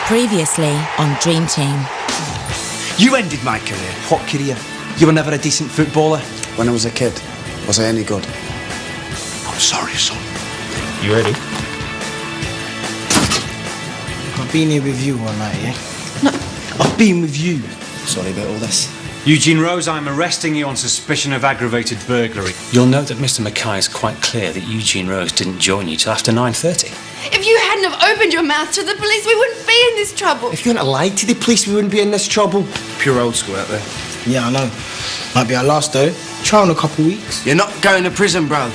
Previously on Dream Team. You ended my career. What career? You were never a decent footballer. When I was a kid, was I any good? I'm sorry, son. You ready? I've been here with you all night, yeah? No, I've been with you. Sorry about all this. Eugene Rose, I'm arresting you on suspicion of aggravated burglary. You'll note that Mr. Mackay is quite clear that Eugene Rose didn't join you till after 9:30. If you hadn't have opened your mouth to the police, we wouldn't be in this trouble. If you hadn't lied to the police, we wouldn't be in this trouble. Pure old school out there. Yeah, I know. Might be our last, though. Try in a couple weeks. You're not going to prison, bro.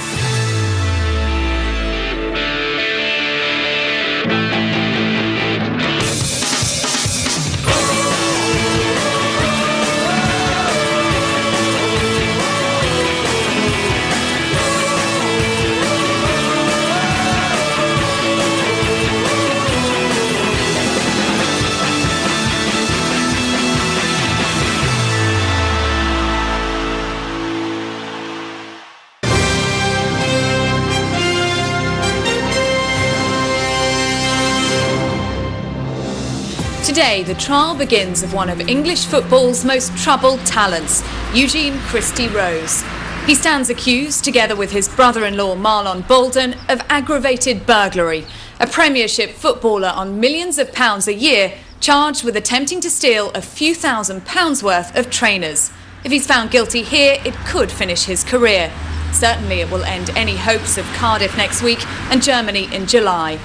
Today, the trial begins of one of English football's most troubled talents, Eugene Christie Rose. He stands accused, together with his brother-in-law Marlon Bolden, of aggravated burglary, a Premiership footballer on millions of pounds a year, charged with attempting to steal a few £1,000s worth of trainers. If he's found guilty here, it could finish his career. Certainly it will end any hopes of Cardiff next week and Germany in July.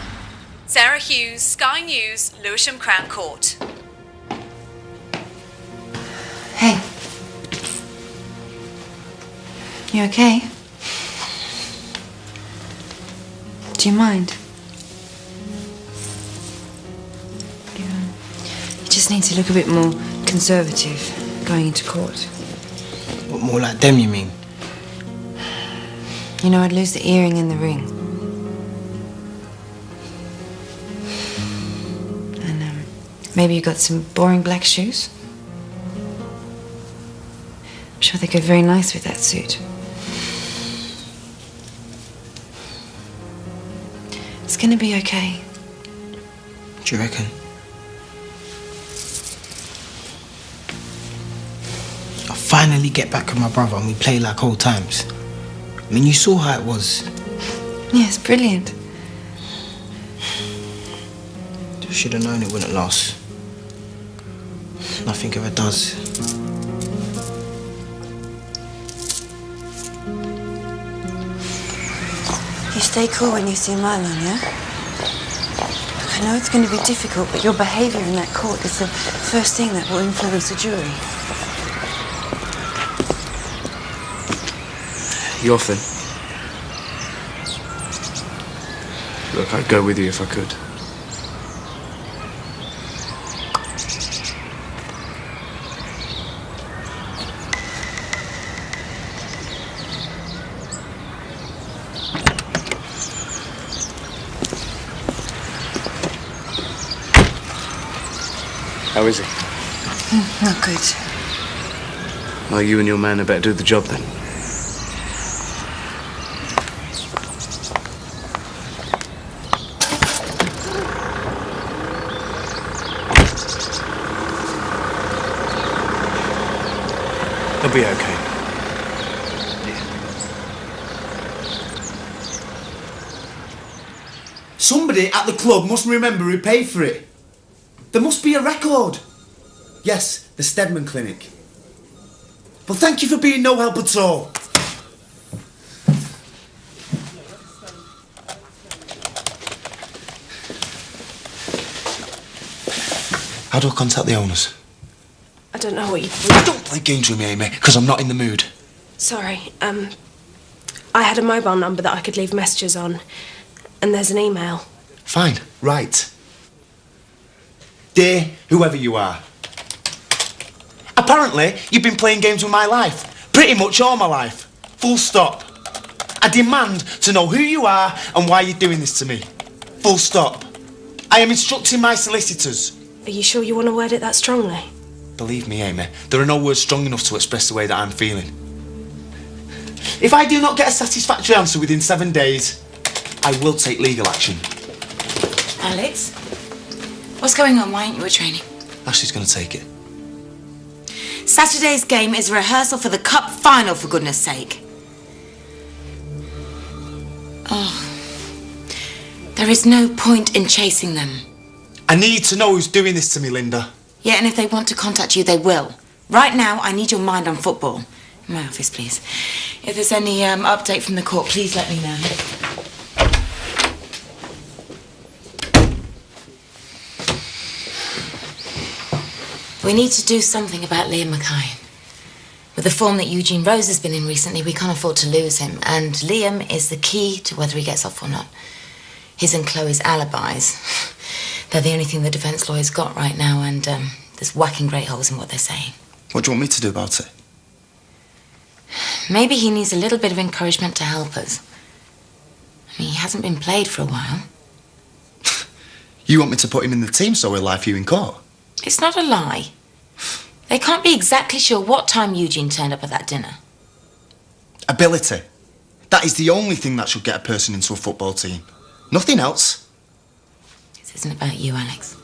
Sarah Hughes, Sky News, Lewisham Crown Court. Hey. You okay? Do you mind? You just need to look a bit more conservative going into court. What, more like them, you mean? You know, I'd lose the earring in the ring. Maybe you got some boring black shoes? I'm sure they go very nice with that suit. It's gonna be okay. Do you reckon? I'll finally get back with my brother and we play like old times. I mean, you saw how it was. Yeah, it's brilliant. Should have known it wouldn't last. Nothing ever does. You stay cool when you see Marlon, yeah? Look, I know it's going to be difficult, but your behaviour in that court is the first thing that will influence the jury. You off then? Look, I'd go with you if I could. How is he? Not good. Well, you and your man had better do the job then. He'll be okay. Somebody at the club must remember who paid for it. There must be a record. Yes, the Stedman Clinic. Well, thank you for being no help at all. How do I contact the owners? I don't know what you... Don't play games with me, Amy, because I'm not in the mood. Sorry, I had a mobile number that I could leave messages on, and there's an email. Fine, right. Dear whoever you are. Apparently, you've been playing games with my life. Pretty much all my life. Full stop. I demand to know who you are and why you're doing this to me. Full stop. I am instructing my solicitors. Are you sure you want to word it that strongly? Believe me, Amy, there are no words strong enough to express the way that I'm feeling. If I do not get a satisfactory answer within 7 days, I will take legal action. Alex? What's going on? Why aren't you at training? Ashley's going to take it. Saturday's game is a rehearsal for the cup final, for goodness sake. Oh. There is no point in chasing them. I need to know who's doing this to me, Linda. Yeah, and if they want to contact you, they will. Right now, I need your mind on football. In my office, please. If there's any update from the court, please let me know. We need to do something about Liam Mackay. With the form that Eugene Rose has been in recently, we can't afford to lose him. And Liam is the key to whether he gets off or not. His and Chloe's alibis. They're the only thing the defence lawyer's got right now, and there's whacking great holes in what they're saying. What do you want me to do about it? Maybe he needs a little bit of encouragement to help us. I mean, he hasn't been played for a while. You want me to put him in the team so he'll lie for you in court? It's not a lie. They can't be exactly sure what time Eugene turned up at that dinner. Ability. That is the only thing that should get a person into a football team. Nothing else. This isn't about you, Alex.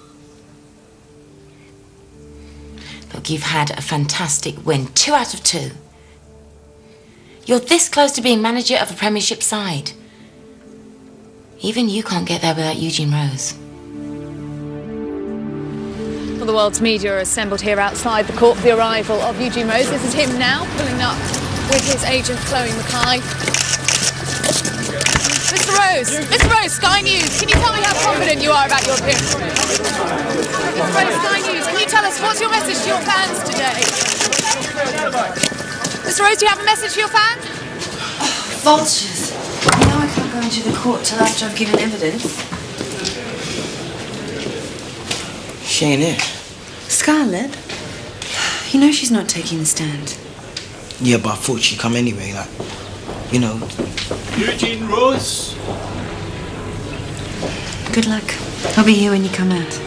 Look, you've had a fantastic win. 2 out of 2. You're this close to being manager of a Premiership side. Even you can't get there without Eugene Rose. Well, the world's media are assembled here outside the court for the arrival of Eugene Rose. This is him now, pulling up with his agent, Chloe Mackay. Mr. Rose, Sky News, can you tell me how confident you are about your appearance? Mr. Rose, Sky News, can you tell us what's your message to your fans today? Mr. Rose, do you have a message for your fans? Oh, vultures. You know I can't go into the court till after I've given evidence. She ain't here. Scarlett? You know she's not taking the stand. Yeah, but I thought she'd come anyway, like, you know. Eugene Rose. Good luck. I'll be here when you come out.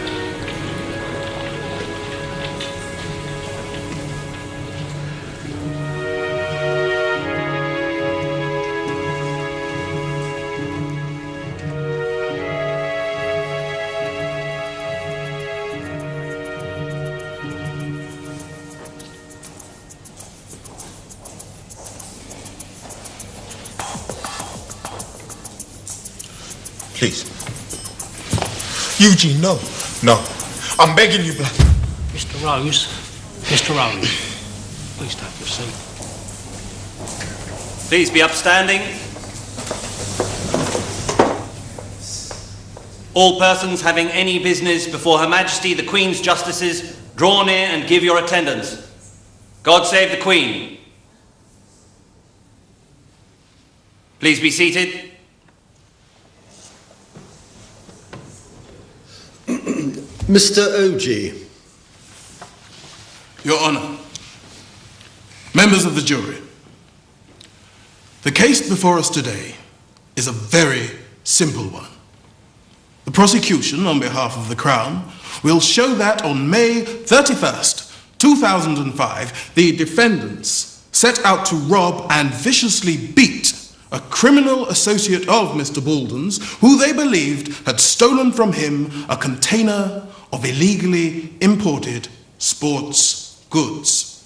Please. Eugene, no. No. I'm begging you, Black. Mr. Rose. Mr. Rose. Please take your seat. Please be upstanding. All persons having any business before Her Majesty the Queen's Justices, draw near and give your attendance. God save the Queen. Please be seated. Mr. O.G. Your Honour, members of the jury, the case before us today is a very simple one. The prosecution, on behalf of the Crown, will show that on May 31st, 2005, the defendants set out to rob and viciously beat a criminal associate of Mr. Bolden's, who they believed had stolen from him a container of illegally imported sports goods.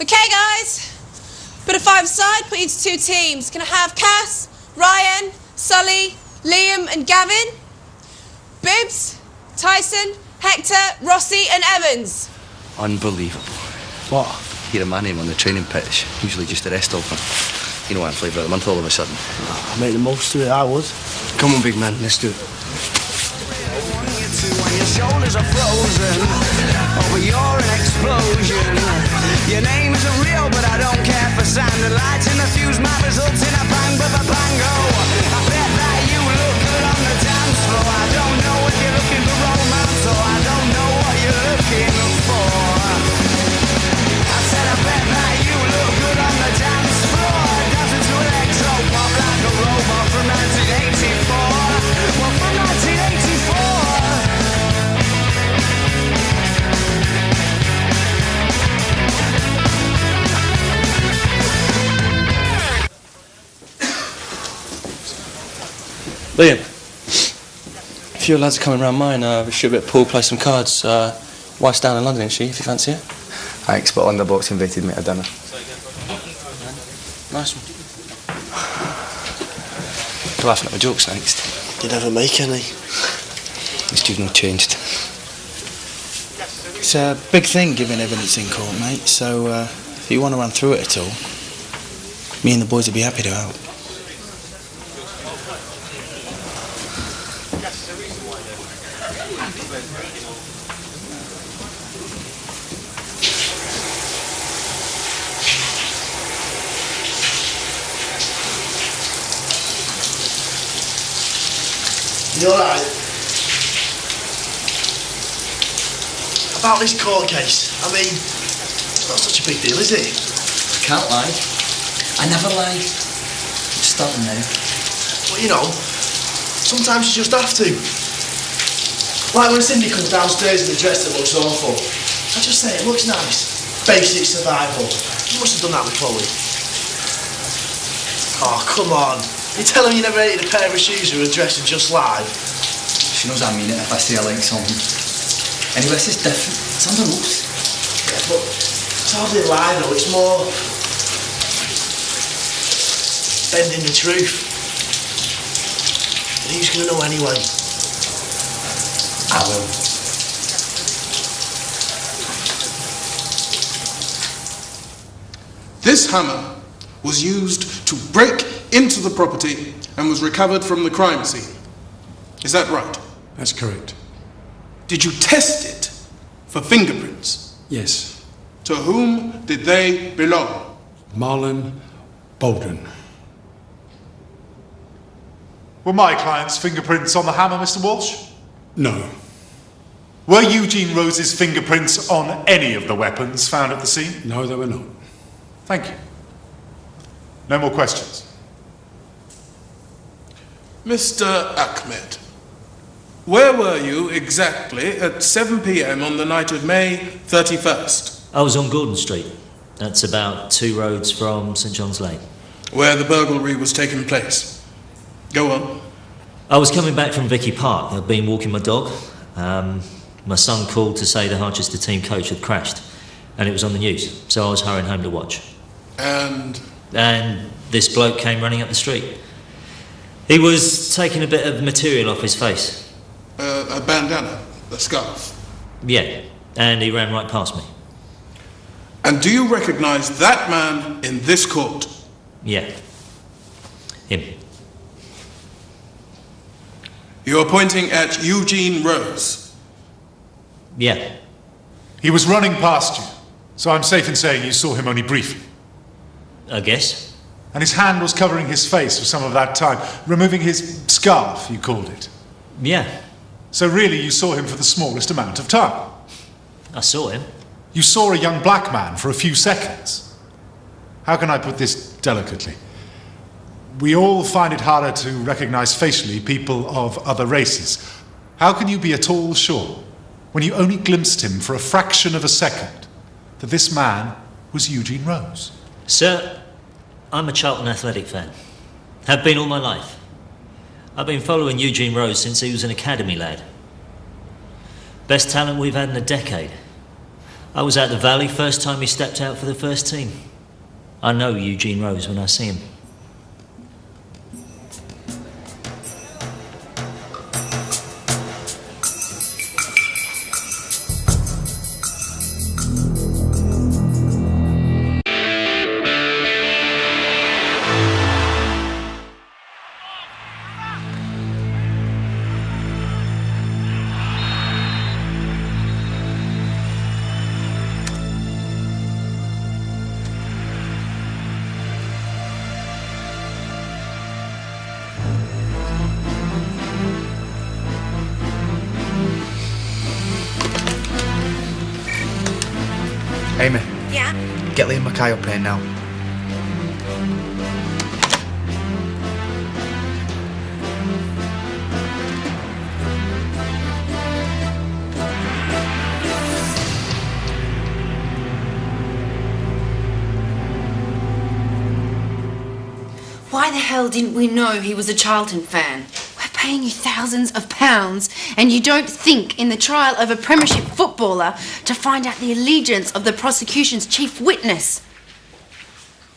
Okay, guys. Put a 5-a-side, put into 2 teams. Can I have Cass, Ryan, Sully, Liam and Gavin? Bibbs, Tyson, Hector, Rossi and Evans. Unbelievable. What? Hear my name on the training pitch. Usually just the rest of them. You know I'm flavour of the month all of a sudden. I made the most of it, I was. Come on, big man, let's do it. When your shoulders are frozen, but you're an explosion. Your name isn't real, but I don't care for sound. The lights in the fuse, my results in a bang, bango. I bet that you look good on the dance floor. I don't know if you're looking for romance, or I don't know what you're looking for. I said I bet that you look good on the dance floor. Dancing to electro pop like a robot from 1984. Well, from 1984. Liam, A few lads are coming round mine. We should be at pool, play some cards. Wife's down in London, isn't she, if you fancy it? Thanks, but Underbox invited me to dinner. Nice one. You're laughing at my jokes next. Did ever make any? This dude's not changed. It's a big thing giving evidence in court, mate, so if you want to run through it at all, me and the boys would be happy to help. You alright? About this court case, I mean, it's not such a big deal, is it? I can't lie. I never lie. I'm starting now. Well, you know, sometimes you just have to. Like when Cindy comes downstairs in the dress that looks awful. I just say it looks nice. Basic survival. You must have done that with Chloe. Oh, come on. You tell him you never hated a pair of shoes or a dress and just lied. She knows I mean it if I say I like something. Anyway, this is different. It's under oath. Yeah, but it's hardly a lie though, it's more bending the truth. And who's gonna know anyway? I will. This hammer was used to break into the property and was recovered from the crime scene. Is that right? That's correct. Did you test it for fingerprints? Yes. To whom did they belong? Marlon Bolden. Were my client's fingerprints on the hammer, Mr. Walsh? No. Were Eugene Rose's fingerprints on any of the weapons found at the scene? No, they were not. Thank you. No more questions. Mr. Ahmed, where were you exactly at 7 p.m. on the night of May 31st? I was on Gordon Street. That's about 2 roads from St John's Lane. Where the burglary was taking place. Go on. I was coming back from Vicky Park. I'd been walking my dog. My son called to say the Harchester team coach had crashed, and it was on the news, so I was hurrying home to watch. And this bloke came running up the street. He was taking a bit of material off his face. A bandana, a scarf. Yeah, and he ran right past me. And do you recognise that man in this court? Yeah. Him. You're pointing at Eugene Rose? Yeah. He was running past you, so I'm safe in saying you saw him only briefly. I guess. And his hand was covering his face for some of that time, removing his scarf, you called it. Yeah. So really you saw him for the smallest amount of time. I saw him. You saw a young black man for a few seconds. How can I put this delicately? We all find it harder to recognize facially people of other races. How can you be at all sure, when you only glimpsed him for a fraction of a second, that this man was Eugene Rose? Sir, I'm a Charlton Athletic fan. Have been all my life. I've been following Eugene Rose since he was an academy lad. Best talent we've had in a decade. I was at the Valley first time he stepped out for the first team. I know Eugene Rose when I see him. Amy. Yeah? Get Liam Mackay up here now. Why the hell didn't we know he was a Charlton fan? We're paying paying you thousands of pounds and you don't think in the trial of a premiership footballer to find out the allegiance of the prosecution's chief witness.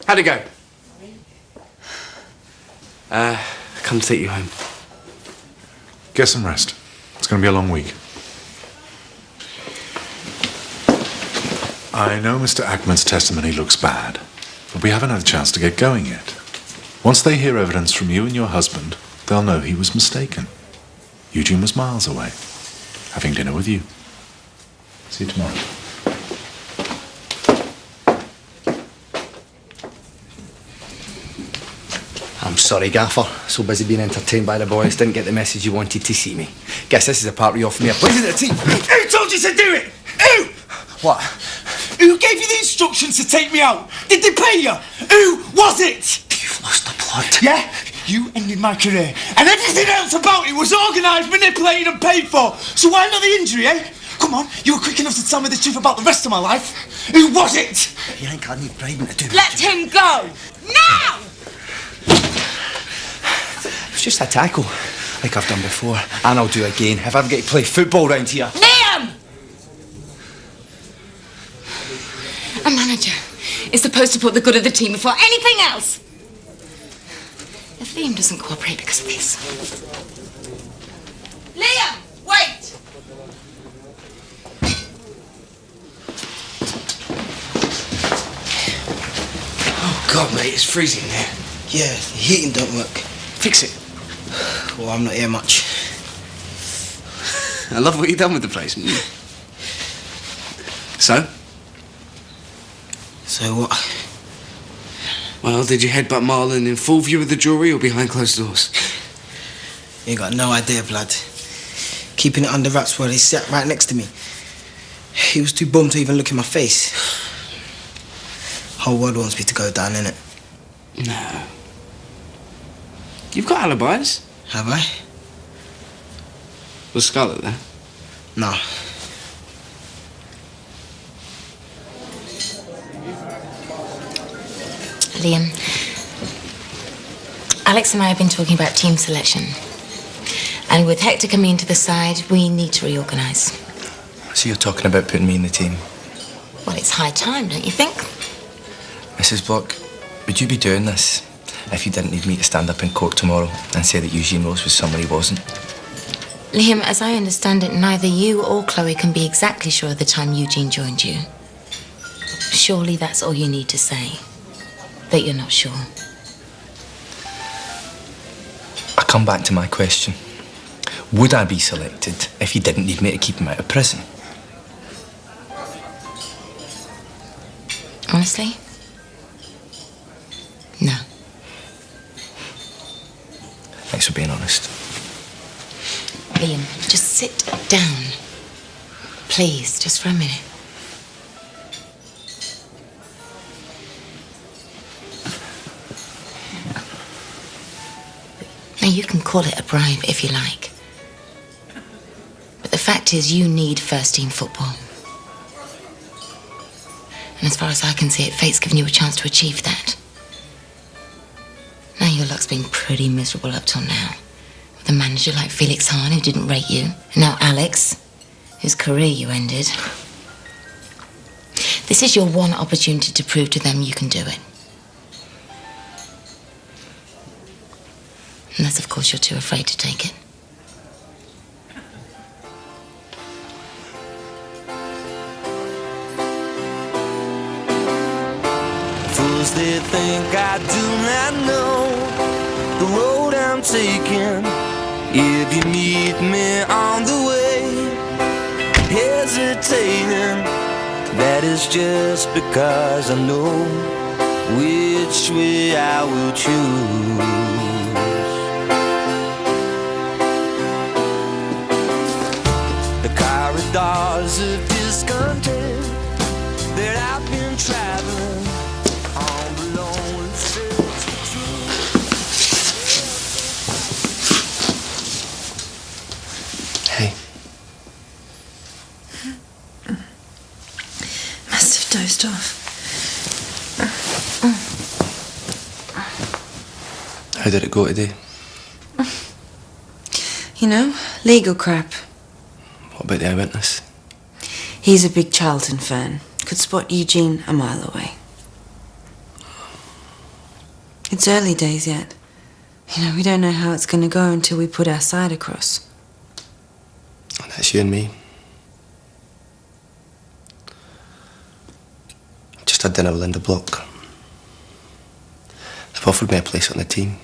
How'd it go? Come to take you home. Get some rest. It's going to be a long week. I know Mr. Ackman's testimony looks bad, but we haven't had a chance to get going yet. Once they hear evidence from you and your husband, they'll know he was mistaken. Eugene was miles away, having dinner with you. See you tomorrow. I'm sorry, Gaffer. So busy being entertained by the boys, didn't get the message you wanted to see me. Guess this is a part where you offer me a place in the team. Who told you to do it? Who? What? Who gave you the instructions to take me out? Did they pay you? Who was it? You've lost the plot. Yeah? You ended my career. And everything else about it was organised, manipulated and paid for. So why not the injury, eh? Come on, you were quick enough to tell me the truth about the rest of my life. Who was it? You think I need bribing to do it? Let him go! Now! It's just a tackle, like I've done before. And I'll do again if I ever get to play football round here. Liam! A manager is supposed to put the good of the team before anything else. If Liam doesn't cooperate because of this... Liam, wait! Oh, God, mate, it's freezing there. Yeah, the heating don't work. Fix it. Well, I'm not here much. I love what you've done with the place. So? So what? Well, did you headbutt Marlon in full view of the jury or behind closed doors? You ain't got no idea, blood. Keeping it under wraps while he sat right next to me. He was too bummed to even look in my face. Whole world wants me to go down, innit? No. You've got alibis. Have I? Was Scarlett there? No. Liam, Alex and I have been talking about team selection. And with Hector coming into the side, we need to reorganise. So you're talking about putting me in the team? Well, it's high time, don't you think? Mrs. Block, would you be doing this if you didn't need me to stand up in court tomorrow and say that Eugene Rose was someone he wasn't? Liam, as I understand it, neither you or Chloe can be exactly sure of the time Eugene joined you. Surely that's all you need to say, that you're not sure. I come back to my question. Would I be selected if you didn't need me to keep him out of prison? Honestly? No. Thanks for being honest. Liam, just sit down. Please, just for a minute. Now, you can call it a bribe if you like. But the fact is, you need first-team football. And as far as I can see it, fate's given you a chance to achieve that. Now your luck's been pretty miserable up till now. With a manager like Felix Hahn, who didn't rate you. And now Alex, whose career you ended. This is your one opportunity to prove to them you can do it. Unless, of course, you're too afraid to take it. Fools, they think I do not know the road I'm taking. If you meet me on the way, hesitating, that is just because I know which way I will choose. Corridors of discontent that I've been traveling on the lonely search for truth. Hey. Must have dozed off. How did it go today? You know, legal crap. What about the eyewitness? He's a big Charlton fan. Could spot Eugene a mile away. It's early days yet. You know, we don't know how it's going to go until we put our side across. And that's you and me. I just had dinner with Linda Block. They've offered me a place on the team.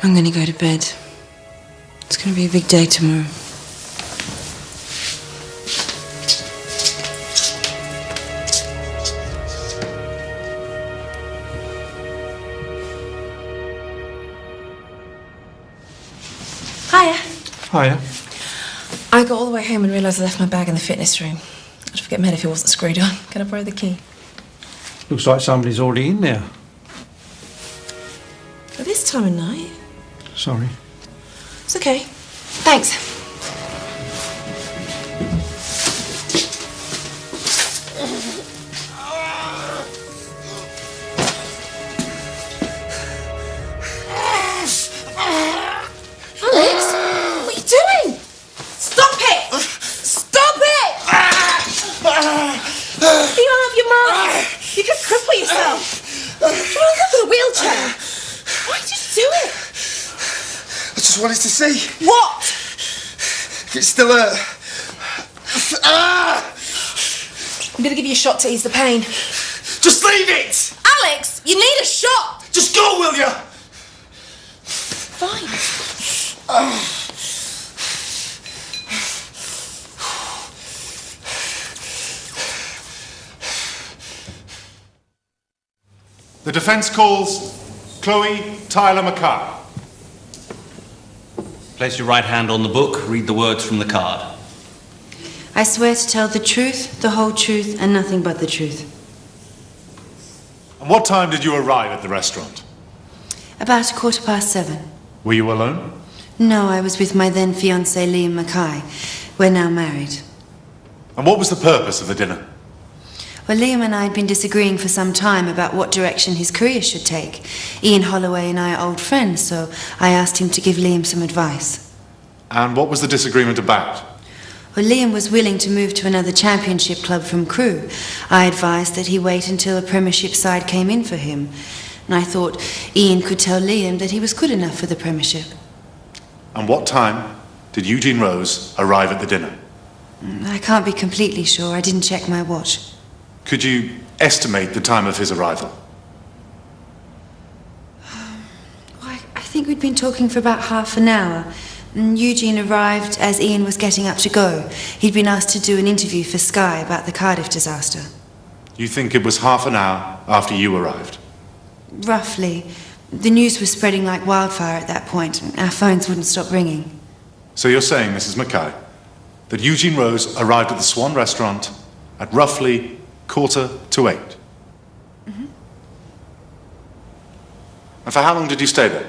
I'm going to go to bed. It's going to be a big day tomorrow. Hiya. Hiya. I got all the way home and realised I left my bag in the fitness room. I'd forget Med if it wasn't screwed on. Can I borrow the key? Looks like somebody's already in there. At this time of night? Sorry. It's okay. Thanks. Alex, what are you doing? Stop it! Stop it! You don't have your mark. You could cripple yourself. Do you want to look at a wheelchair? Why did you do it? I just wanted to see. What? If it's still hurt. I'm going to give you a shot to ease the pain. Just leave it! Alex, you need a shot! Just go, will you? Fine. The defence calls Chloe Tyler Mackay. Place your right hand on the book, read the words from the card. I swear to tell the truth, the whole truth, and nothing but the truth. And what time did you arrive at the restaurant? About 7:15. Were you alone? No, I was with my then fiancé Liam Mackay. We're now married. And what was the purpose of the dinner? Well, Liam and I had been disagreeing for some time about what direction his career should take. Ian Holloway and I are old friends, so I asked him to give Liam some advice. And what was the disagreement about? Well, Liam was willing to move to another championship club from Crewe. I advised that he wait until a Premiership side came in for him. And I thought Ian could tell Liam that he was good enough for the Premiership. And what time did Eugene Rose arrive at the dinner? I can't be completely sure. I didn't check my watch. Could you estimate the time of his arrival? I think we'd been talking for about half an hour. And Eugene arrived as Ian was getting up to go. He'd been asked to do an interview for Sky about the Cardiff disaster. You think it was half an hour after you arrived? Roughly. The news was spreading like wildfire at that point. Our phones wouldn't stop ringing. So you're saying, Mrs. Mackay, that Eugene Rose arrived at the Swan restaurant at roughly 7:45? Mm-hmm. And for how long did you stay there?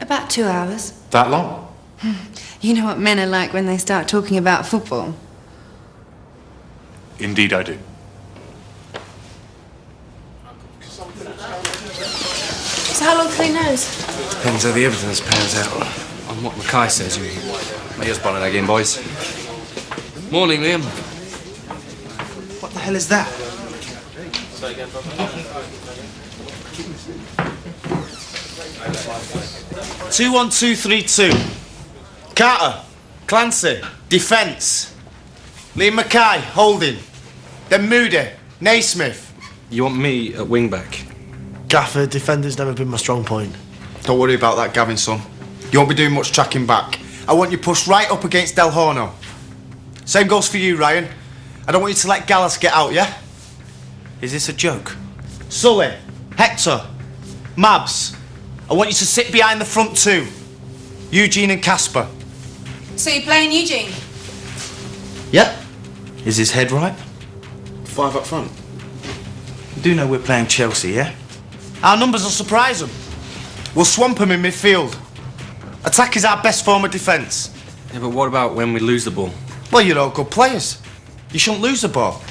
About 2 hours. That long? You know what men are like when they start talking about football. Indeed I do. So how long till he knows? Depends how the evidence pans out. On what Mackay says, you mean. My ears burning again, boys. Morning, Liam. What the hell is that? 2-1-2-3-2. Carter, Clancy, defence. Liam Mackay, holding. Then Moody, Naismith. You want me at wing back? Gaffer, defender's never been my strong point. Don't worry about that, Gavin, son. You won't be doing much tracking back. I want you pushed right up against Del Horno. Same goes for you, Ryan. I don't want you to let Gallus get out, yeah? Is this a joke? Sully, Hector, Mabs. I want you to sit behind the front two. Eugene and Casper. So you're playing Eugene? Yep. Is his head right? 5 up front. You do know we're playing Chelsea, yeah? Our numbers will surprise them. We'll swamp them in midfield. Attack is our best form of defence. Yeah, but what about when we lose the ball? Well, you're all good players. You shouldn't lose the ball.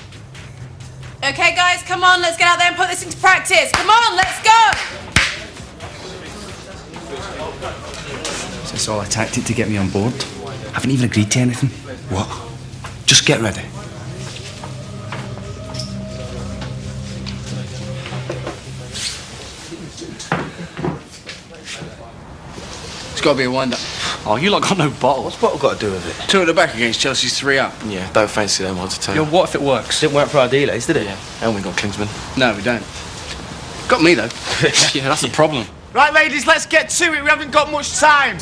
Okay, guys, come on, let's get out there and put this into practice. Come on, let's go! Is this all a tactic to get me on board? I haven't even agreed to anything. What? Just get ready. It's got to be a wind-up. Oh, you lot got no bottle. What's bottle got to do with it? 2 at the back against Chelsea's 3 up. Yeah, don't fancy them odds at all. Yo, what if it works? Didn't work for our dealers, did it? Yeah. And we got Kingsman. No, we don't. Got me, though. Yeah, that's the problem. Right, ladies, let's get to it. We haven't got much time.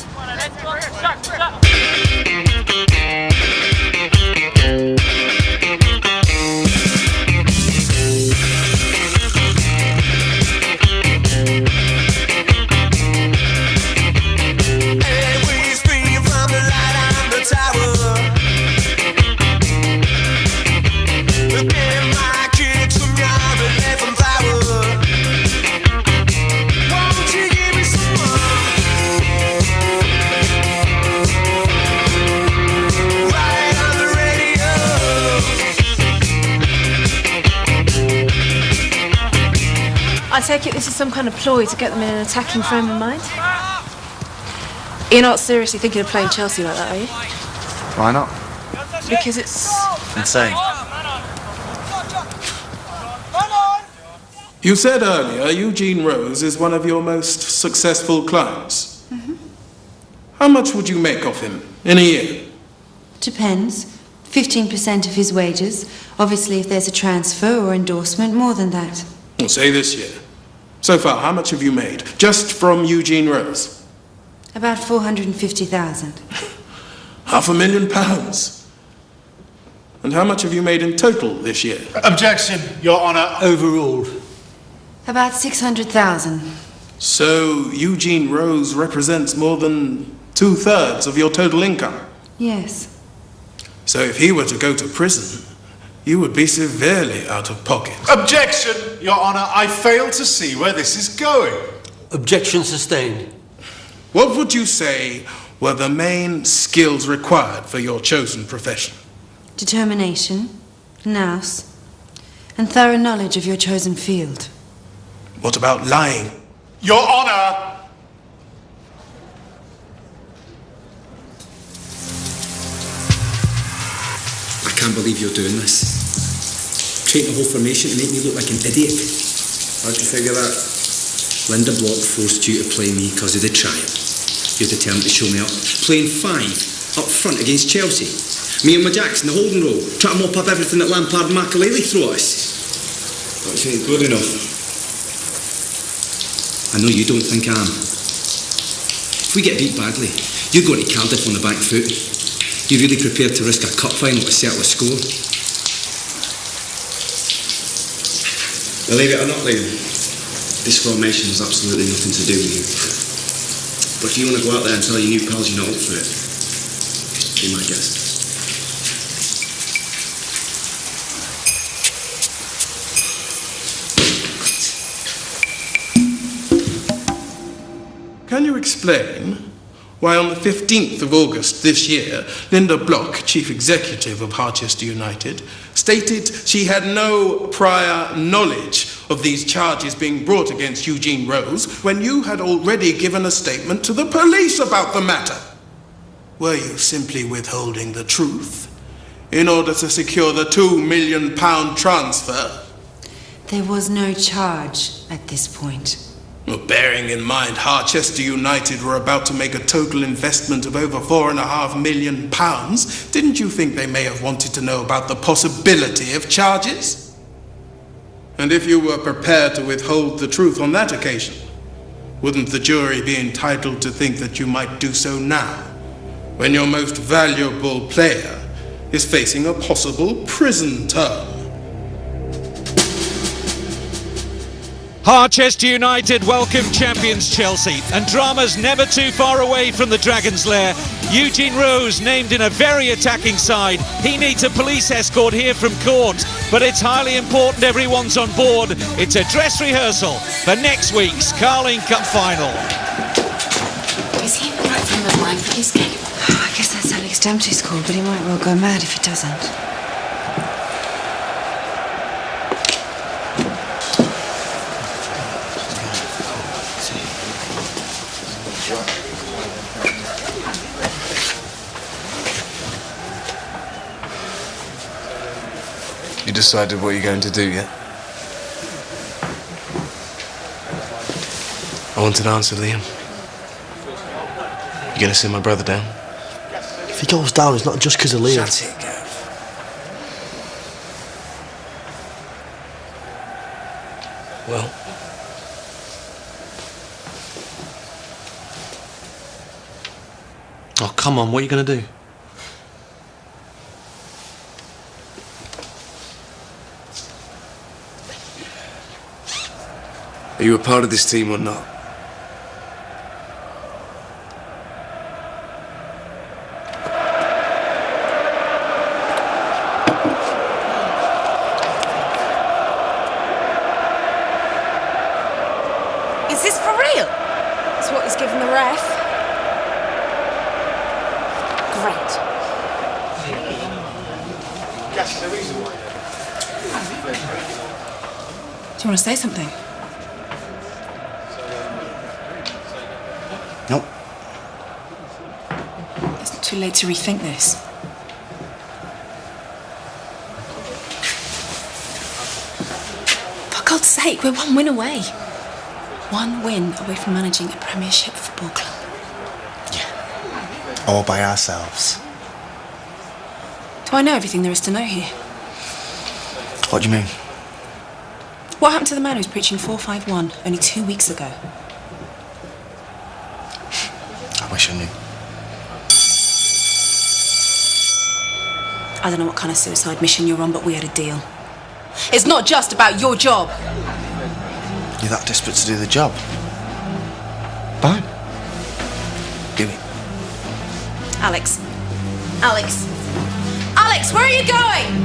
I take it this is some kind of ploy to get them in an attacking frame of mind? You're not seriously thinking of playing Chelsea like that, are you? Why not? Because it's... insane. You said earlier Eugene Rose is one of your most successful clients. How much would you make off him in a year? Depends. 15% of his wages. Obviously, if there's a transfer or endorsement, more than that. Well, say this year. So far, how much have you made? Just from Eugene Rose? About 450,000. £500,000. And how much have you made in total this year? Objection, Your Honour. Overruled. About 600,000. So Eugene Rose represents more than 2/3 of your total income? Yes. So if he were to go to prison, you would be severely out of pocket. Objection, Your Honour. I fail to see where this is going. Objection sustained. What would you say were the main skills required for your chosen profession? Determination, nous, and thorough knowledge of your chosen field. What about lying? Your Honour! I can't believe you're doing this. Training the whole formation to make me look like an idiot. How'd you figure that? Linda Block forced you to play me because of the trial. You're determined to show me up. Playing 5 up front against Chelsea. Me and my Jacks in the holding row, trying to mop up everything that Lampard and Makelele throw at us. Don't you think good enough? I know you don't think I am. If we get beat badly, you're going to Cardiff on the back foot. You really prepared to risk a cup final to settle a score? Believe it or not, Liam, this formation has absolutely nothing to do with you. But if you want to go out there and tell your new pals you're not up for it, be my guest. Can you explain why on the 15th of August this year, Linda Block, Chief Executive of Harchester United, stated she had no prior knowledge of these charges being brought against Eugene Rose when you had already given a statement to the police about the matter? Were you simply withholding the truth in order to secure the £2 million transfer? There was no charge at this point. Well, bearing in mind Harchester United were about to make a total investment of over £4.5 million, didn't you think they may have wanted to know about the possibility of charges? And if you were prepared to withhold the truth on that occasion, wouldn't the jury be entitled to think that you might do so now, when your most valuable player is facing a possible prison term? Harchester United welcome champions Chelsea, and drama's never too far away from the Dragon's Lair. Eugene Rose named in a very attacking side. He needs a police escort here from court, but it's highly important everyone's on board. It's a dress rehearsal for next week's Carling Cup final. Is he in the right frame of mind for this game? I guess that's Alex Dempsey's call, but he might well go mad if he doesn't. you decided what you're going to do yet? I want an answer, Liam. You gonna send my brother down? If he goes down, it's not just because of Liam. Shut it, Gav. Well. Oh, come on, what are you going to do? Are you a part of this team or not? Is this for real? That's what he's given the ref. Great. Do you want to say something? Nope. It's not too late to rethink this. For God's sake, we're one win away. One win away from managing a Premiership football club. All by ourselves. Do I know everything there is to know here? What do you mean? What happened to the man who was preaching 451 only 2 weeks ago? I wish I knew. I don't know what kind of suicide mission you're on, but we had a deal. It's not just about your job. You're that desperate to do the job? Fine. Do it. Alex. Alex. Alex, where are you going?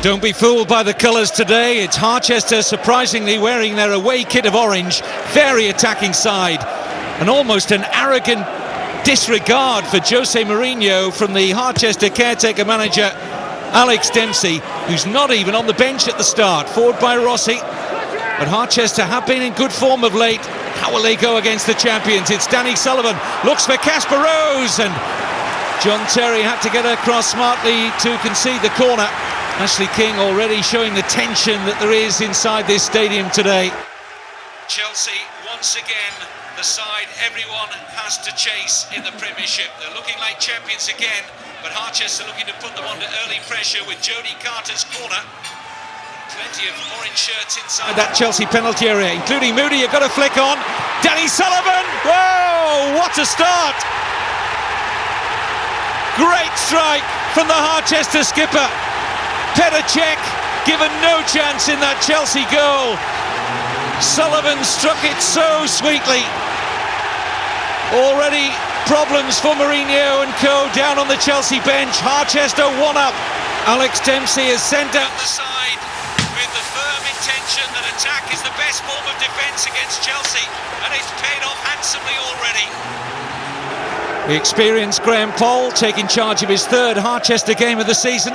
Don't be fooled by the colours today. It's Harchester surprisingly wearing their away kit of orange. Very attacking side. And almost an arrogant disregard for Jose Mourinho from the Harchester caretaker manager Alex Dempsey, who's not even on the bench at the start. Forward by Rossi. But Harchester have been in good form of late. How will they go against the champions? It's Danny Sullivan. Looks for Casper Rose. And John Terry had to get across smartly to concede the corner. Ashley King already showing the tension that there is inside this stadium today. Chelsea, once again, the side everyone has to chase in the Premiership. They're looking like champions again, but Harchester looking to put them under early pressure with Jody Carter's corner. Plenty of orange shirts inside that Chelsea penalty area, including Moody. You've got to flick on. Danny Sullivan! Whoa, what a start! Great strike from the Harchester skipper. Petr Cech given no chance in that Chelsea goal. Sullivan struck it so sweetly. Already problems for Mourinho and co down on the Chelsea bench. Harchester 1 up. Alex Dempsey has sent out the side with the firm intention that attack is the best form of defence against Chelsea, and it's paid off handsomely already. The experienced Graham Poll taking charge of his third Harchester game of the season.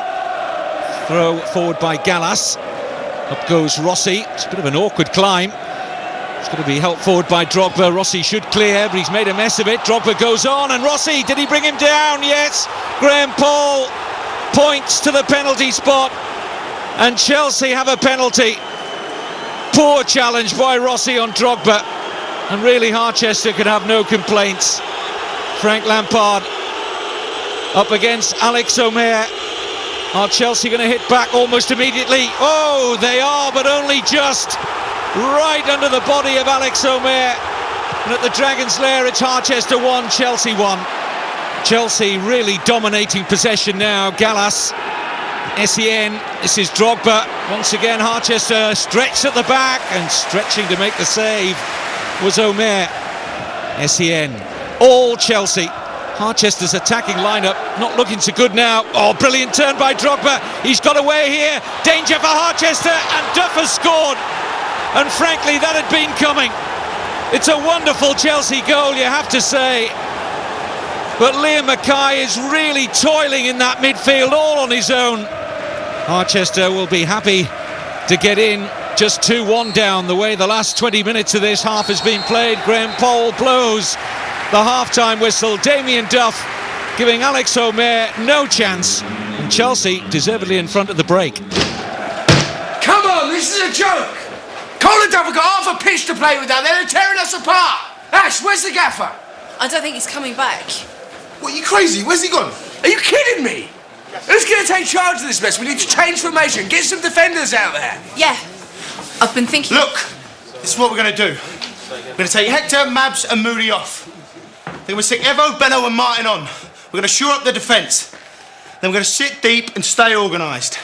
Throw forward by Gallas. Up goes Rossi. It's a bit of an awkward climb. It's going to be helped forward by Drogba. Rossi should clear, but he's made a mess of it. Drogba goes on, and Rossi, did he bring him down? Yes. Graham Poll points to the penalty spot, and Chelsea have a penalty. Poor challenge by Rossi on Drogba, and really Harchester could have no complaints. Frank Lampard up against Alex Omer. Are Chelsea going to hit back almost immediately? Oh, they are, but only just. Right under the body of Alex Omer. And at the Dragon's Lair, it's Harchester 1, Chelsea 1. Chelsea really dominating possession now. Gallas, Essien, this is Drogba. Once again, Harchester stretched at the back, and stretching to make the save was Omer. Essien, all Chelsea. Harchester's attacking lineup not looking so good now. Oh, brilliant turn by Drogba. He's got away here. Danger for Harchester, and Duff has scored. And frankly, that had been coming. It's a wonderful Chelsea goal, you have to say. But Liam Mackay is really toiling in that midfield all on his own. Harchester will be happy to get in Just 2-1 down, the way the last 20 minutes of this half has been played. Graham Poll blows the half-time whistle. Damien Duff giving Alex Omer no chance. And Chelsea deservedly in front of the break. Come on, this is a joke. Colin Duff have got half a pitch to play with down there. They're tearing us apart. Ash, where's the gaffer? I don't think he's coming back. What, you crazy? Where's he gone? Are you kidding me? Who's going to take charge of this mess? We need to change formation. Get some defenders out there. Yeah. I've been thinking... Look, this is what we're going to do. We're going to take Hector, Mabs and Moody off. Then we'll stick Evo, Benno and Martin on. We're going to shore up the defence. Then we're going to sit deep and stay organised.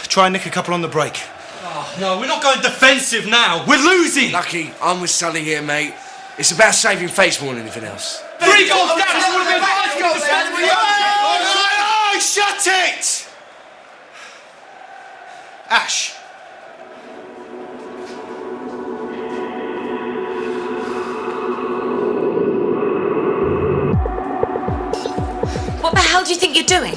Try and nick a couple on the break. Oh, no, we're not going defensive now. We're losing! Lucky, I'm with Sully here, mate. It's about saving face more than anything else. 3 goals down! This would have been 5 goals down! Oh, shut it! Ash. What the hell do you think you're doing?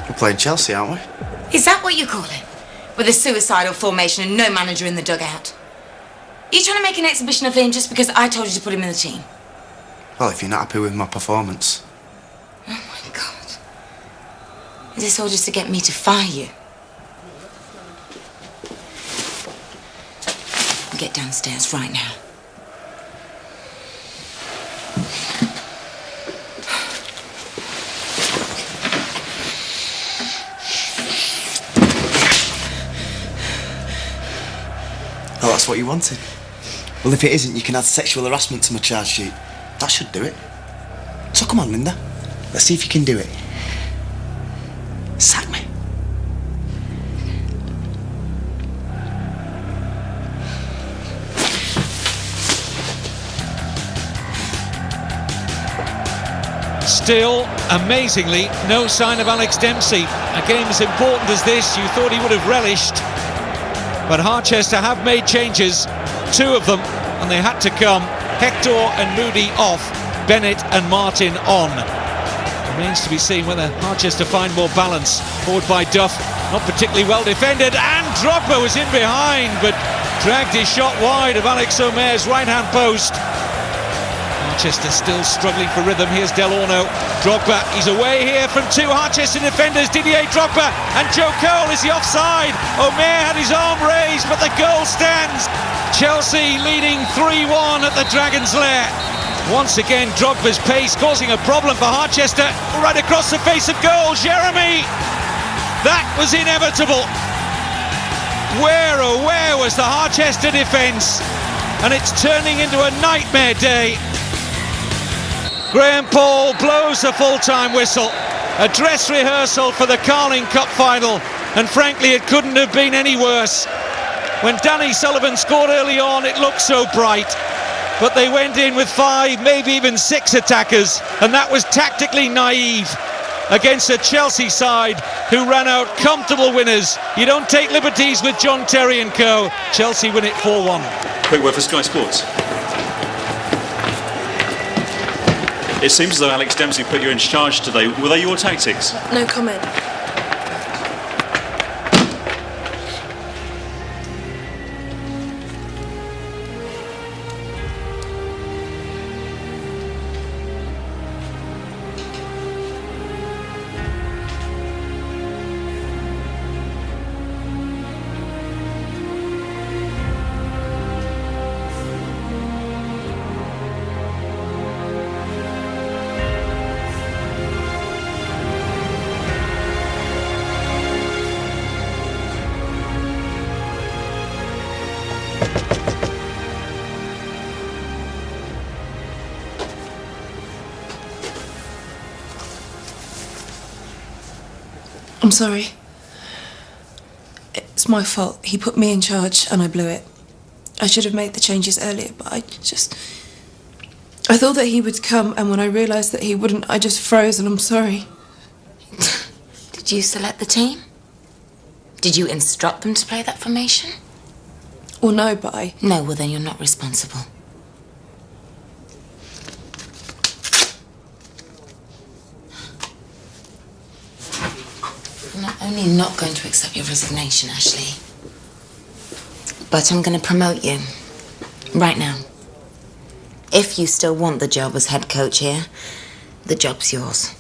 We're playing Chelsea, aren't we? Is that what you call it? With a suicidal formation and no manager in the dugout? Are you trying to make an exhibition of Liam just because I told you to put him in the team? Well, if you're not happy with my performance. Oh my God. Is this all just to get me to fire you? Get downstairs right now. Oh, that's what you wanted. Well, if it isn't, you can add sexual harassment to my charge sheet. That should do it. So come on, Linda. Let's see if you can do it. Sack me. Still, amazingly, no sign of Alex Dempsey. A game as important as this, you thought he would have relished. But Harchester have made changes, 2 of them, and they had to come. Hector and Moody off, Bennett and Martin on. Remains to be seen whether Harchester find more balance. Forward by Duff, not particularly well defended, and Drogba was in behind, but dragged his shot wide of Alex Omer's right-hand post. Harchester still struggling for rhythm. Here's Del Orno. Drogba, he's away here from 2 Harchester defenders. Didier Drogba and Joe Cole. Is he offside? Omer had his arm raised, but the goal stands. Chelsea leading 3-1 at the Dragon's Lair. Once again, Drogba's pace causing a problem for Harchester. Right across the face of goal, Jeremy. That was inevitable. Where, oh where was the Harchester defence? And it's turning into a nightmare day. Graham Poll blows a full-time whistle. A dress rehearsal for the Carling Cup final. And frankly, it couldn't have been any worse. When Danny Sullivan scored early on, it looked so bright. But they went in with 5, maybe even 6 attackers. And that was tactically naive against a Chelsea side who ran out comfortable winners. You don't take liberties with John Terry and co. Chelsea win it 4-1. Quick word for Sky Sports. It seems as though Alex Dempsey put you in charge today. Were they your tactics? No comment. I'm sorry. It's my fault. He put me in charge and I blew it. I should have made the changes earlier, but I thought that he would come, and when I realised that he wouldn't, I just froze, and I'm sorry. Did you select the team? Did you instruct them to play that formation? Well, no, but I... No, well then you're not responsible. Not only not going to accept your resignation, Ashley. But I'm going to promote you. Right now. If you still want the job as head coach here, the job's yours.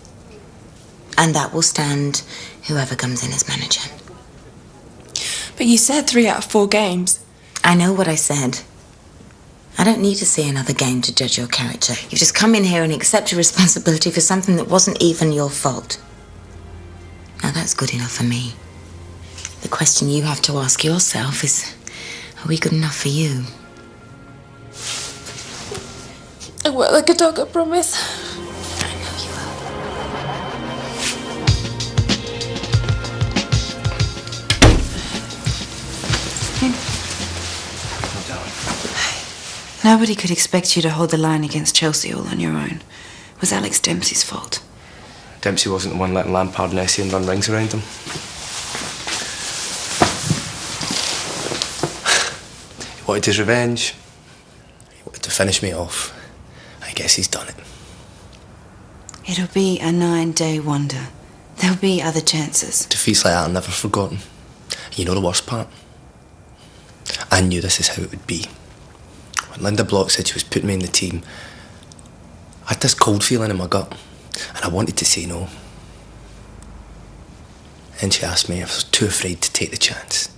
And that will stand whoever comes in as manager. But you said 3 out of 4 games. I know what I said. I don't need to see another game to judge your character. You've just come in here and accepted responsibility for something that wasn't even your fault. Now that's good enough for me. The question you have to ask yourself is, are we good enough for you? I work like a dog, I promise. Nobody could expect you to hold the line against Chelsea all on your own. It was Alex Dempsey's fault. Dempsey wasn't the one letting Lampard and Essien run rings around him. He wanted his revenge. He wanted to finish me off. I guess he's done it. It'll be a 9-day wonder. There'll be other chances. Defeats like that are never forgotten. And you know the worst part? I knew this is how it would be. When Linda Block said she was putting me in the team, I had this cold feeling in my gut, and I wanted to say no. And she asked me if I was too afraid to take the chance.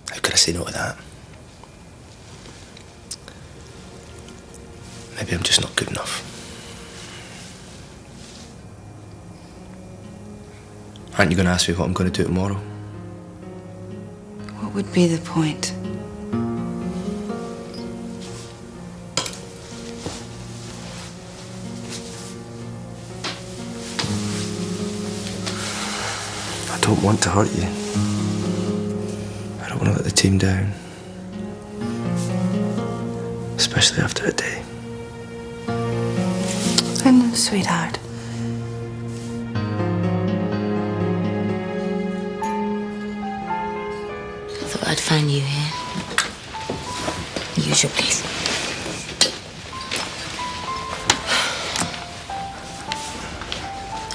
How could I say no to that? Maybe I'm just not good enough. Aren't you going to ask me what I'm going to do tomorrow? What would be the point? I don't want to hurt you. I don't want to let the team down. Especially after a day. I know, sweetheart. I thought I'd find you here. Usual, please.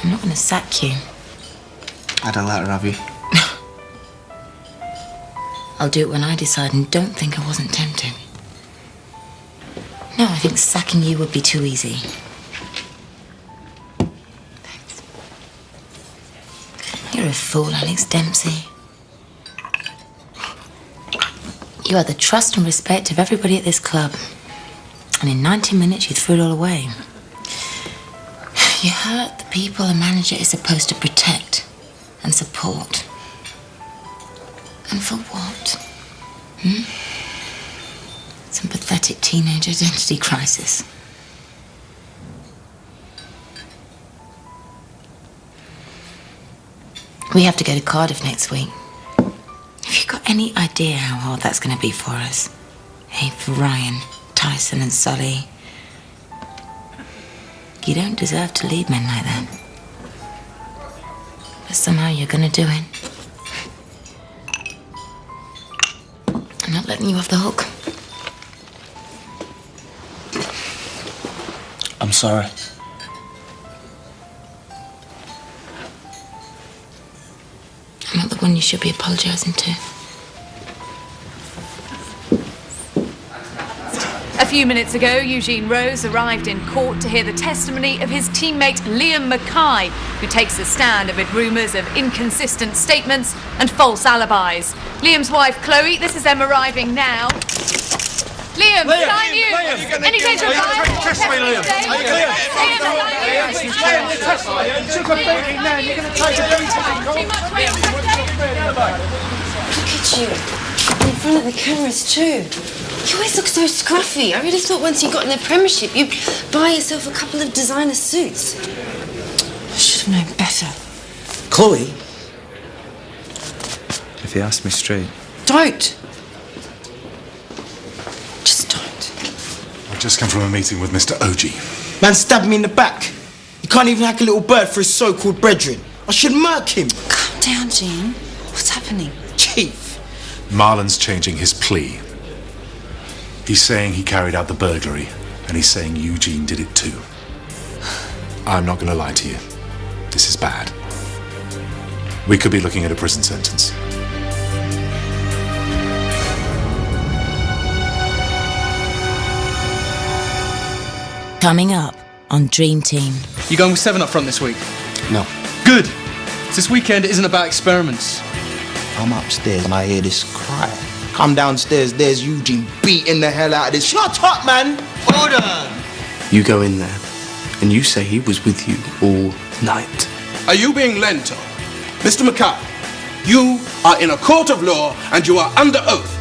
I'm not going to sack you. Had a letter, have you? I'll do it when I decide, and don't think I wasn't tempted. No, I think sacking you would be too easy. Thanks. You're a fool, Alex Dempsey. You had the trust and respect of everybody at this club. And in 90 minutes, you threw it all away. You hurt the people a manager is supposed to protect and support. And for what? Some pathetic teenage identity crisis. We have to go to Cardiff next week. Have you got any idea how hard that's going to be for us? Hey, for Ryan, Tyson and Sully. You don't deserve to lead men like that. But somehow you're going to do it. I'm not letting you off the hook. I'm sorry. I'm not the one you should be apologising to. A few minutes ago, Eugene Rose arrived in court to hear the testimony of his teammate Liam Mackay, who takes a stand amid rumours of inconsistent statements and false alibis. Liam's wife, Chloe, this is them arriving now. Liam, sign you! Any change of mind? Testimony, Liam. You took a beating, man. You're going to take a beating. Look at you. In front of the cameras, too. You always look so scruffy. I really thought once you got in the Premiership, you'd buy yourself a couple of designer suits. I should have known better. Chloe? If he asked me straight. Don't. Just don't. I've just come from a meeting with Mr. Oji. Man stabbed me in the back. You can't even hack a little bird for his so-called brethren. I should murk him. Calm down, Gene. What's happening? Chief. Marlon's changing his plea. He's saying he carried out the burglary, and he's saying Eugene did it too. I'm not going to lie to you. This is bad. we could be looking at a prison sentence. Coming up on Dream Team. You going with 7 up front this week? No. Good. This weekend isn't about experiments. I'm upstairs and I hear this cry. Come downstairs, there's Eugene beating the hell out of this. Shut up, man! Hold on! You go in there and you say he was with you all night. Are you being lent on? Mr. Mackay, you are in a court of law and you are under oath.